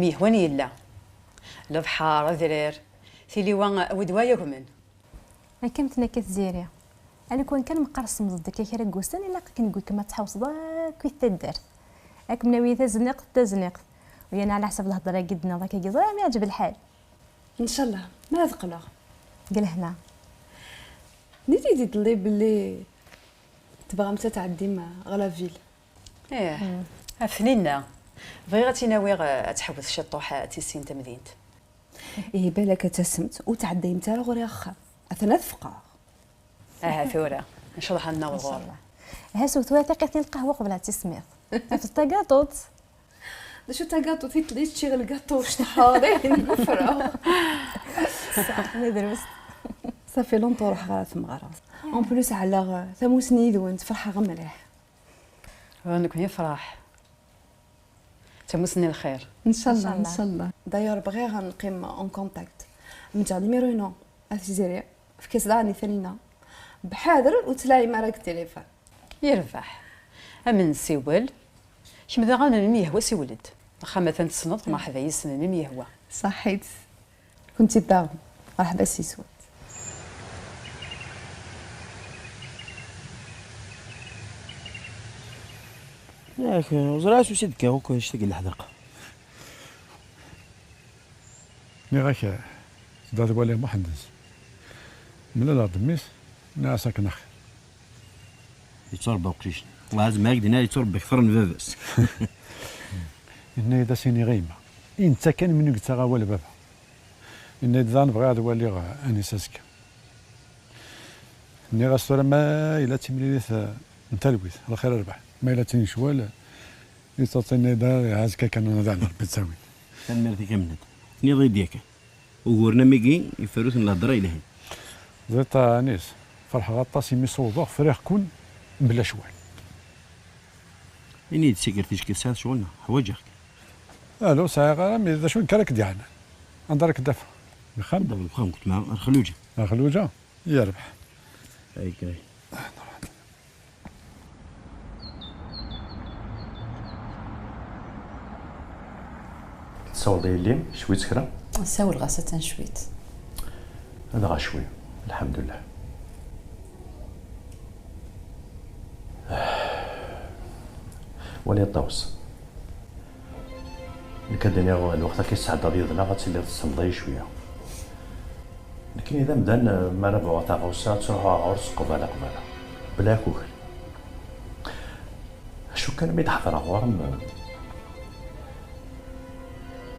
ميهوان يلا البحر ذرير تيلي ودوايا كمن كنت نكت زيريا انا كان مقرص مضدك كي راه كوسان الا كنقول لك ما تحوص كي تدار راك مناوي تزنق ويانا على حسب الهضره قدنا ذاك كي ما يعجب الحال ان شاء الله ما تقلق. قال هنا نيتي تضلي باللي تبغى متى تعدي مع غلافيل. ايه عفنينا بغي تناوي تحوس شي طوحات تيسين تمدينت. ايه بالك تسمت وتعدي متى غوري اخا اثنا فقار. ثوره ان شاء الله حنا وغور ها سوتوا ثقتني القهوه قبل تسمير في الطاقاطوط شو تاكاطو تيتليش شي الكاطو شطحالين كفره صح ندرس صافي لونطو روح غا ثمغره اون بلوس على ثموسني دوانت فرحه غا مليح. نكون يفرح تمسني الخير ان شاء الله ان شاء الله. داير بغي غنقيم اون كونتاكت نتاع نيميرو اتيزيري في كاس داني ثانينا بحاضر وتلاعي مع راك التليفون يربح امن سيول شمذا غانا الميه هو سيولد واخا مثلا تصنط مرحبا يسنن الميه هو صحيت كنتي داغ مرحبا سي سوات. ياك زرعت وسيد كاوك نشتاق للحديقه مي غاك داد والي محندس من لا دميس ناسك نخ يتربى وقتيش لازم هاك دينا يتربى اكثر من باباس. إن إذا سيني غيمة إنت كان من قلت غاول بابا إن إذا نبغي هذا ولي غا أني ساسكا إني غاسورة ما إلا تمليث نتلوث الخير ربح ما إلا تني شوال يستطيعني دار هازكا كانوا نضعنا ربي تساوي كان مرتي كاملة نضي ديك وقورنا ميكي يفروث الهضره الهي زيت انيس فرح غطاسي ميصوضوغ فريق كون بلا شوال إني تسكرتيش كي ساعات شغلنا حوايجك الو ساعه غير مي اذا شو كراك ديالنا عندك دفع بخام دابا الخام كنت مع الخلوجه خلوجه يربح اي كاي تصوضي لي شويت كرا نساول غاسة شويت انا غا شوي الحمد لله. ولي الطوس الدنيا الوقت كيستعد ديالنا غتولي تصمدي شويه لكن اذا بدان ما نبغوا تاع غوسات تروحوا عرس قباله بلا كوكل شو كان ميتحضر غورم